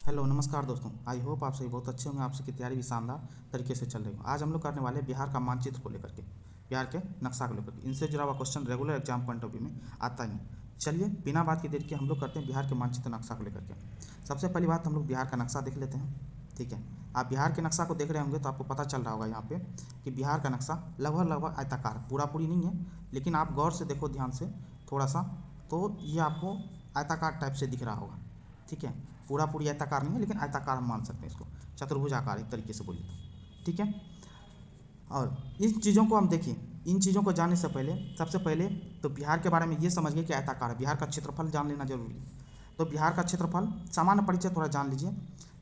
Hello नमस्कार दोस्तों, I hope आप सभी बहुत अच्छे होंगे। आप सबकी तैयारी भी शानदार तरीके से चल रही हो। आज हम लोग करने वाले हैं बिहार का मानचित्र को लेकर के, बिहार के नक्शा को लेकर के। इनसे जुड़ा हुआ question regular exam point of view में आता ही है। चलिए बिना बात की देर के हम लोग करते हैं बिहार के मानचित्र नक्शा को लेकर के। सबसे पहली बात हम लोग बिहार का नक्शा देख लेते हैं। ठीक है, आप बिहार के नक्शा को देख रहे होंगे तो आपको पता चल रहा होगा यहाँ पे कि बिहार का नक्शा लगभग आयताकार, पूरा पूरी नहीं है, लेकिन आप गौर से देखो ध्यान से थोड़ा सा, तो ये आपको आयताकार टाइप से दिख रहा होगा। ठीक है, पूरा पूरी आयताकार नहीं है, लेकिन आयताकार हम मान सकते हैं इसको, चतुर्भुजाकार एक तरीके से बोलिए तो। ठीक है, और इन चीज़ों को हम देखिए, इन चीज़ों को जानने से पहले सबसे पहले तो बिहार के बारे में ये समझिए कि आयताकार है। बिहार का क्षेत्रफल जान लेना जरूरी है। तो बिहार का क्षेत्रफल, सामान्य परिचय थोड़ा जान लीजिए।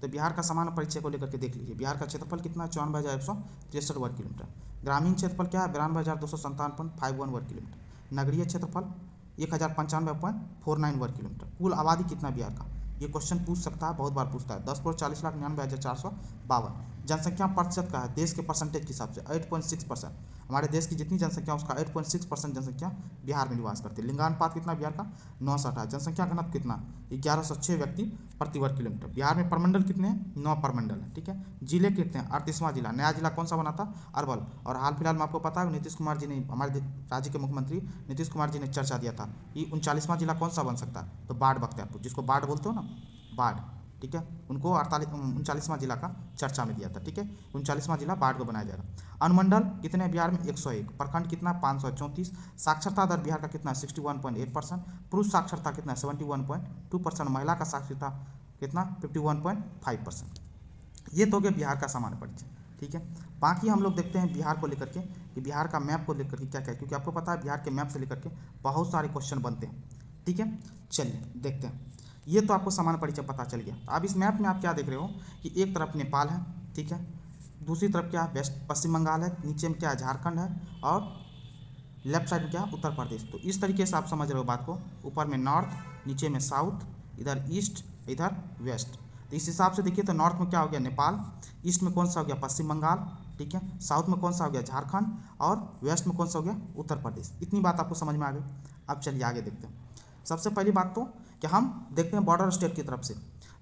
तो बिहार का सामान्य परिचय को लेकर के देख लीजिए। बिहार का क्षेत्रफल कितना है? 54,163 वर्ग किलोमीटर। ग्रामीण क्षेत्रफल क्या है? 92,257.51 वर्ग किलोमीटर। नगरीय क्षेत्रफल 1095.49 वर्ग किलोमीटर। कुल आबादी कितना बिहार का? ये क्वेश्चन पूछ सकता है, बहुत बार पूछता है। 10,40,99,452। जनसंख्या प्रतिशत का है, देश के परसेंटेज के हिसाब से 8.6%। हमारे देश की जितनी जनसंख्या उसका 8.6% जनसंख्या बिहार में निवास करती है। लिंगानुपात कितना बिहार का? 960 है। जनसंख्या घनत्व कितना? 1106 व्यक्ति प्रति वर्ग किलोमीटर। बिहार में प्रमंडल कितने हैं? 9 प्रमंडल है। ठीक है, जिले कितने हैं? 38वां जिला। नया जिला कौन सा बना था? अरवल। और हाल फिलहाल में आपको पता है नीतीश कुमार जी ने, हमारे राज्य के मुख्यमंत्री नीतीश कुमार जी ने चर्चा दिया था कि 39वां जिला कौन सा बन सकता है? तो बाढ़ बख्तियारपुर, जिसको बाढ़ बोलते हो ना, बाढ़। ठीक है, उनको 39वां जिला का चर्चा में दिया था। ठीक है, 39वां जिला बाढ़ को बनाया जाएगा। अनुमंडल कितने हैं बिहार में? 101। प्रखंड कितना? 534। साक्षरता दर बिहार का कितना? 61.8%। पुरुष साक्षरता कितना? 71.2%। महिला का साक्षरता कितना? 51.5%। ये तो हो गया बिहार का सामान्य परिचय। ठीक है, बाकी हम लोग देखते हैं बिहार को लेकर के कि बिहार का मैप को लेकर के क्या क्या है, क्योंकि आपको पता है बिहार के मैप से लेकर के बहुत सारे क्वेश्चन बनते हैं। ठीक है, चलिए देखते हैं। ये तो आपको सामान्य परिचय पता चल गया। अब इस मैप में आप क्या देख रहे हो कि एक तरफ नेपाल है, ठीक है, दूसरी तरफ क्या है? वेस्ट पश्चिम बंगाल है, नीचे में क्या है? झारखंड है, और लेफ्ट साइड में क्या है? उत्तर प्रदेश। तो इस तरीके से आप समझ रहे हो बात को। ऊपर में नॉर्थ, नीचे में साउथ, इधर ईस्ट, इधर वेस्ट। तो इस हिसाब से देखिए तो नॉर्थ में क्या हो गया? नेपाल। ईस्ट में कौन सा हो गया? पश्चिम बंगाल। ठीक है, साउथ में कौन सा हो गया? झारखंड। और वेस्ट में कौन सा हो गया? उत्तर प्रदेश। इतनी बात आपको समझ में आ गई। अब चलिए आगे देखते हैं। सबसे पहली बात तो कि हम देखते हैं बॉर्डर स्टेट की तरफ से।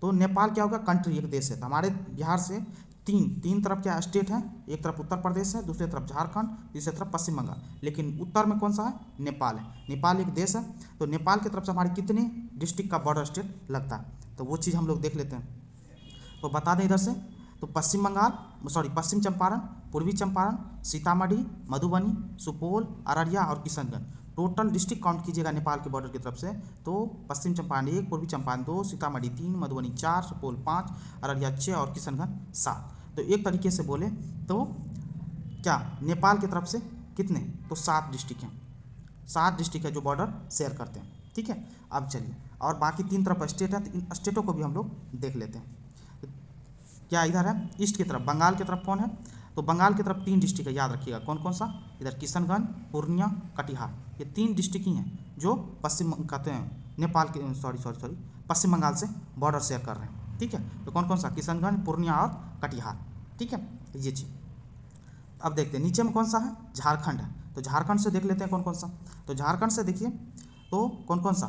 तो नेपाल क्या होगा? कंट्री, एक देश है। तो हमारे बिहार से तीन तरफ क्या स्टेट है? एक तरफ उत्तर प्रदेश है, दूसरी तरफ झारखंड, तीसरी तरफ पश्चिम बंगाल। लेकिन उत्तर में कौन सा है? नेपाल है। नेपाल एक देश है। तो नेपाल की तरफ से हमारे कितने डिस्ट्रिक्ट का बॉर्डर स्टेट लगता है, तो वो चीज़ हम लोग देख लेते हैं। तो बता दें इधर से, तो पश्चिम चंपारण, पूर्वी चंपारण, सीतामढ़ी, मधुबनी, सुपौल, अररिया और किशनगंज। टोटल डिस्ट्रिक्ट काउंट कीजिएगा नेपाल के बॉर्डर की तरफ से, तो पश्चिम चंपारण 1, पूर्वी चंपारण 2, सीतामढ़ी 3, मधुबनी 4, सुपौल 5, अररिया 6 और किशनगंज 7। तो एक तरीके से बोले तो क्या नेपाल की तरफ से कितने? तो 7 डिस्ट्रिक्ट हैं। 7 डिस्ट्रिक्ट है जो बॉर्डर शेयर करते हैं। ठीक है, अब चलिए, और बाकी 3 तरफ स्टेट है, तो इन स्टेटों को भी हम लोग देख लेते हैं। क्या इधर है? ईस्ट की तरफ, बंगाल की तरफ कौन है? तो बंगाल की तरफ 3 डिस्ट्रिक्ट है, याद रखिएगा कौन कौन सा? इधर किशनगंज, पूर्णिया, कटिहार। ये 3 डिस्ट्रिक्ट ही हैं जो पश्चिम कहते हैं नेपाल के, सॉरी पश्चिम बंगाल से बॉर्डर शेयर कर रहे हैं। ठीक है, तो कौन कौन सा? किशनगंज, पूर्णिया और कटिहार। ठीक है, ये चीज़। अब देखते हैं नीचे में कौन सा है? झारखंड है। तो झारखंड से देख लेते हैं कौन कौन सा। तो झारखंड से देखिए तो कौन कौन सा?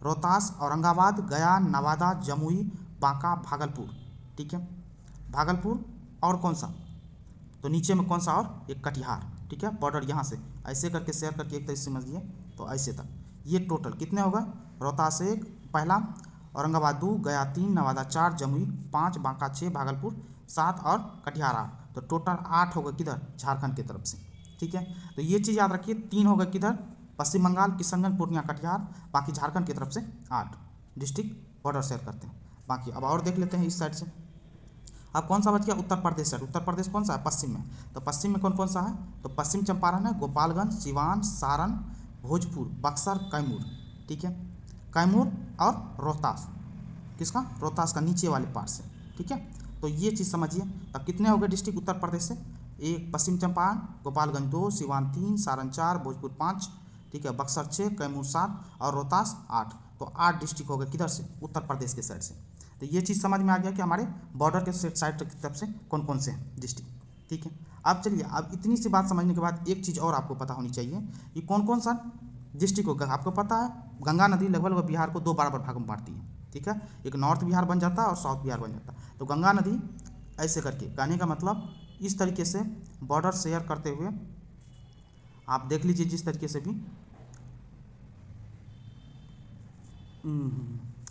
रोहतास, औरंगाबाद, गया, नवादा, जमुई, बांका, भागलपुर। ठीक है, भागलपुर। और कौन सा? तो नीचे में कौन सा? और एक कटिहार। ठीक है, बॉर्डर यहाँ से ऐसे करके शेयर करके एक तरीके से समझिए, तो ऐसे तक ये टोटल कितने होगा? रोहतास 1 पहला, औरंगाबाद 2, गया 3, नवादा 4, जमुई 5, बांका 6, भागलपुर 7 और कटिहार 8। तो टोटल 8 होगा किधर? झारखंड की तरफ से। ठीक है, तो ये चीज़ याद रखिए, 3 होगा किधर? पश्चिम बंगाल, किशनगंज, पूर्णिया, कटिहार। बाकी झारखंड की तरफ से 8 डिस्ट्रिक्ट बॉर्डर शेयर करते हैं। बाकी अब और देख लेते हैं इस साइड से। अब कौन सा बच गया? उत्तर प्रदेश साइड। उत्तर प्रदेश कौन सा है? पश्चिम में। तो पश्चिम में कौन कौन सा है? तो पश्चिम चंपारण है, गोपालगंज, सिवान, सारण, भोजपुर, बक्सर, कैमूर। ठीक है, कैमूर और रोहतास। किसका? रोहतास का नीचे वाले पार्ट से। ठीक है, तो ये चीज़ समझिए। तब कितने हो गए डिस्ट्रिक्ट उत्तर प्रदेश से? 1 पश्चिम चंपारण, गोपालगंज 2, सिवान 3, सारण 4, भोजपुर 5, ठीक है, बक्सर 6, कैमूर 7 और रोहतास 8। तो 8 डिस्ट्रिक्ट हो गए किधर से? उत्तर प्रदेश के साइड से। तो ये चीज़ समझ में आ गया कि हमारे बॉर्डर के साइड की तरफ से कौन कौन से हैं डिस्ट्रिक्ट। ठीक है, अब चलिए, अब इतनी सी बात समझने के बाद एक चीज़ और आपको पता होनी चाहिए कि कौन कौन सा डिस्ट्रिक्ट होगा। आपको पता है गंगा नदी लगभग बिहार को 2 बराबर भागों में बांटती है। ठीक है, एक नॉर्थ बिहार बन जाता और साउथ बिहार बन जाता। तो गंगा नदी ऐसे करके, कहने का मतलब इस तरीके से बॉर्डर शेयर करते हुए आप देख लीजिए, जिस तरीके से भी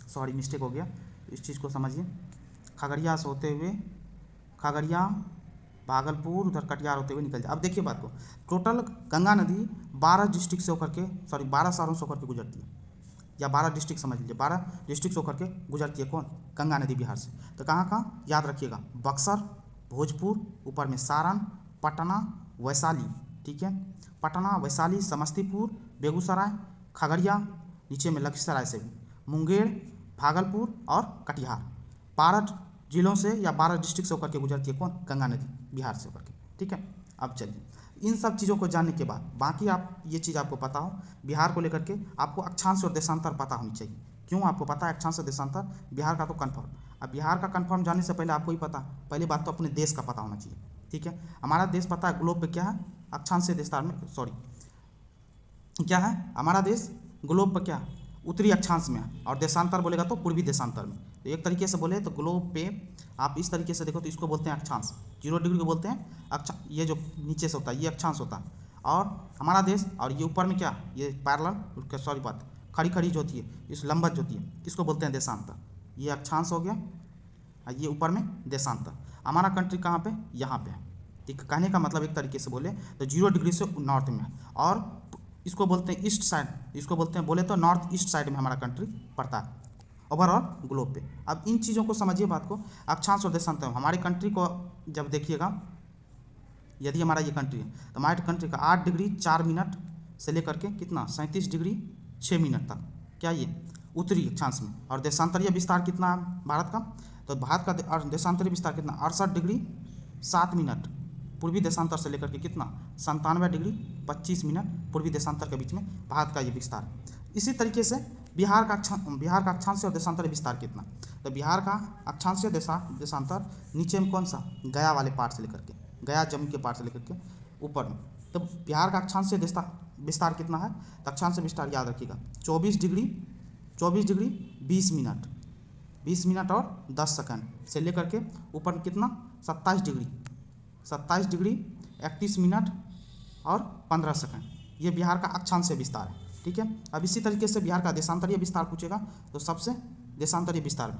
सॉरी मिस्टेक हो गया, इस चीज़ को समझिए। खगड़िया से होते हुए, खगड़िया, भागलपुर, उधर कटिहार होते हुए निकल जाए। अब देखिए बात को, टोटल गंगा नदी 12 डिस्ट्रिक्ट से होकर के, सॉरी 12 शहरों से होकर के गुजरती है, या 12 डिस्ट्रिक्ट समझ लीजिए, 12 डिस्ट्रिक्ट से होकर के गुजरती है। कौन? गंगा नदी बिहार से। तो कहाँ कहाँ याद रखिएगा, बक्सर, भोजपुर, ऊपर में सारण, पटना, वैशाली, ठीक है, पटना, वैशाली, समस्तीपुर, बेगूसराय, खगड़िया, नीचे में लखीसराय से भी, मुंगेर, भागलपुर और कटिहार, 12 जिलों से या 12 डिस्ट्रिक्ट से होकर के गुजरती है। कौन? गंगा नदी बिहार से होकर के, ठीक है। अब चलिए, इन सब चीज़ों को जानने के बाद बाकी आप ये चीज़ आपको पता हो, बिहार को लेकर के आपको अक्षांश और देशांतर पता होनी चाहिए। क्यों आपको पता है अक्षांश और देशांतर? बिहार का तो कन्फर्म। अब बिहार का कन्फर्म जानने से पहले आपको ही पता, पहली बात तो अपने देश का पता होना चाहिए, ठीक है। हमारा देश पता है ग्लोब पे क्या है, अक्षांश से देशांतर में, सॉरी क्या है हमारा देश ग्लोब पर, क्या उत्तरी अक्षांश में है, और देशांतर बोलेगा तो पूर्वी देशांतर में। तो एक तरीके से बोले तो ग्लोब पे आप इस तरीके से देखो तो इसको बोलते हैं अक्षांश, 0 डिग्री को बोलते हैं ये जो नीचे से होता है ये अक्षांश होता है, और हमारा देश, और ये ऊपर में क्या, ये पैरेलल, सॉरी बात खड़ी खड़ी जो होती है, इस लंबवत जो होती है, इसको बोलते हैं देशांतर। ये अक्षांश हो गया, और ये ऊपर में देशांतर। हमारा कंट्री कहाँ पे? यहाँ पे है, ठीक। कहने का मतलब एक तरीके से बोले तो 0 डिग्री से नॉर्थ में, और इसको बोलते हैं ईस्ट साइड, इसको बोलते हैं बोले तो नॉर्थ ईस्ट साइड में हमारा कंट्री पड़ता है ओवरऑल ग्लोब पे। अब इन चीज़ों को समझिए बात को, अक्षांश और देशांतर। हमारी कंट्री को जब देखिएगा, यदि हमारा ये कंट्री है तो हमारे कंट्री का 8 डिग्री 4 मिनट से लेकर के कितना 37 डिग्री 6 मिनट तक, क्या ये उत्तरी अक्षांश में, और देशांतरीय विस्तार कितना है भारत का? तो भारत का देशांतरीय विस्तार कितना, 68 डिग्री 7 मिनट पूर्वी देशांतर से लेकर के कितना 97 डिग्री 25 मिनट पूर्वी देशांतर के बीच में भारत का ये विस्तार। इसी तरीके से बिहार का अक्षांश और देशांतर विस्तार कितना? तो बिहार का अक्षांश देशांतर नीचे में कौन सा, गया वाले पार्ट से लेकर के, गया जम्मू के पार्ट से लेकर के ऊपर में। तो बिहार का अक्षांश विस्तार कितना है? तो अक्षांश विस्तार याद रखिएगा 24 डिग्री 20 मिनट 20 मिनट और 10 सेकंड से लेकर के ऊपर कितना 27 डिग्री 31 मिनट और 15 सेकंड, ये बिहार का अक्षांश विस्तार है, ठीक है। अब इसी तरीके से बिहार का देशांतरीय विस्तार पूछेगा तो सबसे देशांतरीय विस्तार में,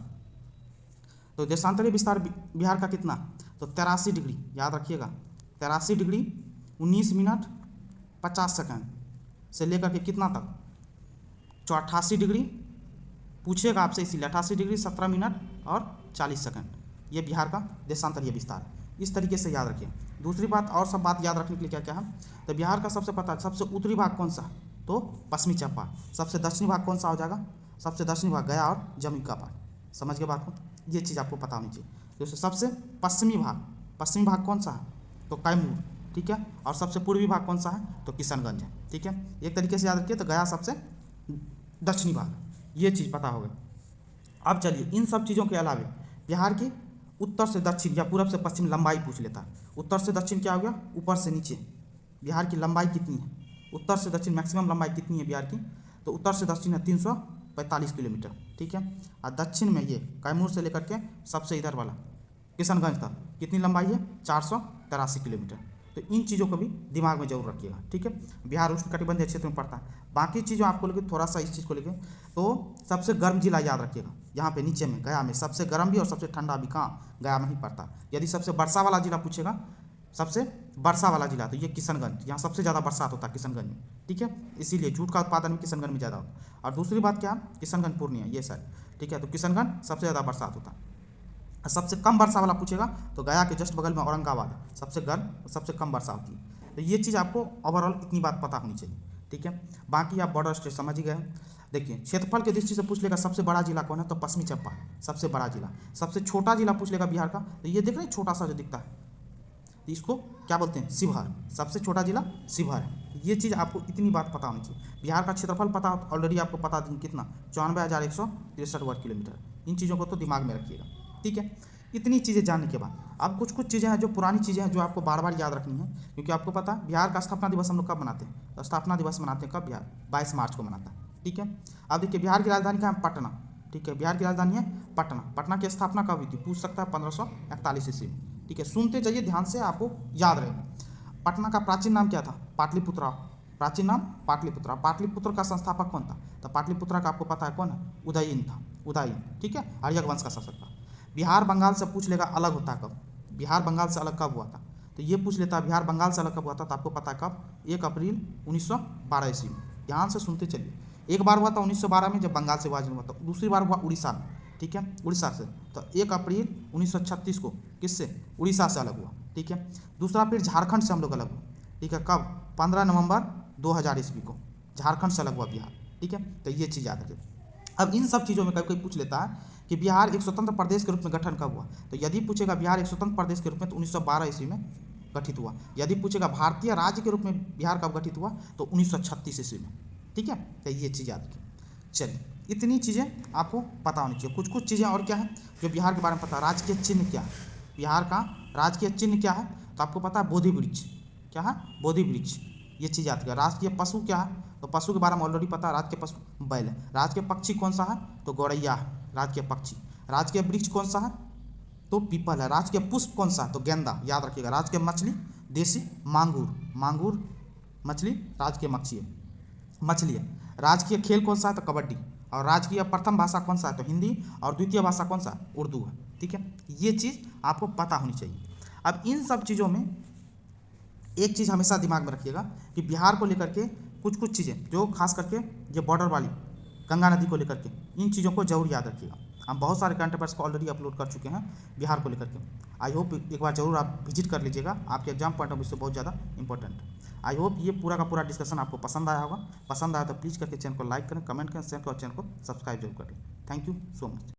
तो देशांतरीय विस्तार बिहार का कितना, तो 83 डिग्री, याद रखिएगा 83 डिग्री 19 मिनट 50 सेकंड से लेकर के कितना तक, 88 डिग्री पूछेगा आपसे, इसीलिए 88 डिग्री 17 मिनट और 40 सेकंड, ये बिहार का देशांतरीय विस्तार है। इस तरीके से याद रखिए। दूसरी बात, और सब बात याद रखने के लिए क्या क्या है, तो बिहार का सबसे उत्तरी भाग कौन सा, तो पश्चिमी चंपारण। सबसे दक्षिणी भाग कौन सा हो जाएगा, सबसे दक्षिणी भाग गया और जम्मू का पार्ट। समझ गए बात को, ये चीज़ आपको पता होनी चाहिए। तो सबसे पश्चिमी भाग कौन सा है, तो कैमूर, ठीक है। और सबसे पूर्वी भाग कौन सा है, तो किशनगंज है, ठीक है। एक तरीके से याद रखिए, तो गया सबसे दक्षिणी भाग, ये चीज़ पता होगा। अब चलिए, इन सब चीज़ों के अलावा बिहार की उत्तर से दक्षिण या पूरब से पश्चिम लंबाई पूछ लेता है। उत्तर से दक्षिण क्या हो गया, ऊपर से नीचे बिहार की लंबाई कितनी है, उत्तर से दक्षिण मैक्सिमम लंबाई कितनी है बिहार की, तो उत्तर से दक्षिण है 345 किलोमीटर, ठीक है। और दक्षिण में ये कैमूर से लेकर के सबसे इधर वाला किशनगंज तक कितनी लंबाई है, 483 किलोमीटर। तो इन चीज़ों को भी दिमाग में जरूर रखिएगा, ठीक है। बिहार उष्णकटिबंधीय क्षेत्र में पड़ता है। बाकी चीज़ों आपको लेके थोड़ा सा इस चीज़ को लेके, तो सबसे गर्म जिला याद रखिएगा, यहाँ पे नीचे में गया में सबसे गर्म भी और सबसे ठंडा भी कहाँ, गया में ही पड़ता है। यदि सबसे वर्षा वाला जिला पूछेगा, सबसे वर्षा वाला जिला, तो ये किशनगंज, यहाँ सबसे ज़्यादा बरसात होता है किशनगंज में, ठीक है। इसीलिए जूट का उत्पादन भी किशनगंज में ज़्यादा होता है। और दूसरी बात क्या, किशनगंज पूर्णिया ये साइड, ठीक है। तो किशनगंज सबसे ज़्यादा बरसात होता है। सबसे कम वर्षा वाला पूछेगा तो गया के जस्ट बगल में औरंगाबाद सबसे गर्म, सबसे कम वर्षा होती है। तो ये चीज़ आपको ओवरऑल इतनी बात पता होनी चाहिए, ठीक है। बाकी आप बॉर्डर स्टेट समझ ही गए। देखिए, क्षेत्रफल के दृष्टि से पूछ लेगा सबसे बड़ा जिला कौन है, तो पश्चिमी चंपारण सबसे बड़ा जिला। सबसे छोटा जिला पूछ लेगा बिहार का, तो ये देख रहे हैं छोटा सा जो दिखता है, तो इसको क्या बोलते हैं, शिवहर। सबसे छोटा जिला शिवहर है। ये चीज़ आपको इतनी बात पता होनी चाहिए। बिहार का क्षेत्रफल पता ऑलरेडी आपको पता दिन कितना, 94,163 वर्ग किलोमीटर। इन चीज़ों को तो दिमाग में रखिएगा, ठीक है। इतनी चीज़ें जानने के बाद अब कुछ चीज़ें हैं जो पुरानी चीज़ें हैं जो आपको बार बार याद रखनी है, क्योंकि आपको पता है बिहार का स्थापना दिवस हम लोग कब मनाते हैं, तो स्थापना दिवस मनाते हैं कब, बिहार 22 मार्च को मनाता है, ठीक है। अब देखिए, बिहार की राजधानी कहाँ है, पटना, ठीक है। बिहार की राजधानी है पटना। पटना की स्थापना कब हुई थी, पूछ सकता है 1541 ईस्वी में, ठीक है। सुनते जाइए ध्यान से, आपको याद रहेगा। पटना का प्राचीन नाम क्या था, पाटलिपुत्रा। प्राचीन नाम पाटलिपुत्रा। पाटलिपुत्र का संस्थापक कौन था, तो पाटलिपुत्रा का आपको पता है कौन है, उदयन था, उदयन, ठीक है, आर्यक वंश का शासक था। बिहार बंगाल से पूछ लेगा अलग होता कब, बिहार बंगाल से अलग कब हुआ था, तो ये पूछ लेता है बिहार बंगाल से अलग कब हुआ था, तो आपको पता है कब, 1 अप्रैल 1912 ईस्वी में। ध्यान से सुनते चलिए। एक बार हुआ था 1912 में जब बंगाल से विभाजन हुआ था, दूसरी बार हुआ उड़ीसा में, ठीक है, उड़ीसा से, तो 1 अप्रैल 1936 को किससे, उड़ीसा से अलग हुआ, ठीक है। दूसरा फिर झारखंड से हम लोग अलग हुआ, ठीक है, कब, 15 नवंबर 2000 ईस्वी को झारखंड से अलग हुआ बिहार, ठीक है। तो ये चीज़ याद रखिए। अब इन सब चीज़ों में कभी कोई पूछ लेता है कि बिहार एक स्वतंत्र प्रदेश के रूप में गठन कब हुआ, तो यदि पूछेगा बिहार एक स्वतंत्र प्रदेश के रूप में तो 1912 ईस्वी में गठित हुआ। यदि पूछेगा भारतीय राज्य के रूप में बिहार कब गठित हुआ, तो 1936 ईस्वी में, ठीक है। तो ये चीज़ याद रखिए। चलिए, इतनी चीज़ें आपको पता होनी चाहिए। कुछ कुछ चीज़ें और क्या है जो बिहार के बारे में पता है। राजकीय चिन्ह क्या है, बिहार का राजकीय चिन्ह क्या है, तो आपको पता है बोधि वृक्ष, क्या है, बोधि वृक्ष, ये चीज़ याद रखिए। राजकीय पशु क्या है, तो पशु के बारे में ऑलरेडी पता है, राजकीय पशु बैल है। राजकीय पक्षी कौन सा है, तो गौरैया है राजकीय पक्षी। राजकीय वृक्ष कौन सा है, तो पीपल है। राजकीय पुष्प कौन सा है, तो गेंदा, याद रखिएगा। राजकीय मछली देसी मांगूर, मांगूर मछली राजकीय मछली है। राजकीय खेल कौन सा है, तो कबड्डी। और राजकीय प्रथम भाषा कौन सा है, तो हिंदी। और द्वितीय भाषा कौन सा है, उर्दू है, ठीक है। ये चीज़ आपको पता होनी चाहिए। अब इन सब चीज़ों में एक चीज़ हमेशा दिमाग में रखिएगा कि बिहार को लेकर के कुछ कुछ चीज़ें जो खास करके ये बॉर्डर वाली गंगा नदी को लेकर के, इन चीज़ों को जरूर याद रखिएगा। हम बहुत सारे करंट अफेयर्स को ऑलरेडी अपलोड कर चुके हैं बिहार को लेकर के। आई होप एक बार जरूर आप विजिट कर लीजिएगा, आपके एग्जाम पॉइंट ऑफ व्यू से बहुत ज़्यादा इंपॉर्टेंट है। आई होप ये पूरा का पूरा डिस्कशन आपको पसंद आया होगा। पसंद आया तो प्लीज़ करके चैनल को लाइक करें, कमेंट करें, शेयर करें और चैनल को सब्सक्राइब जरूर करें। Thank you so much.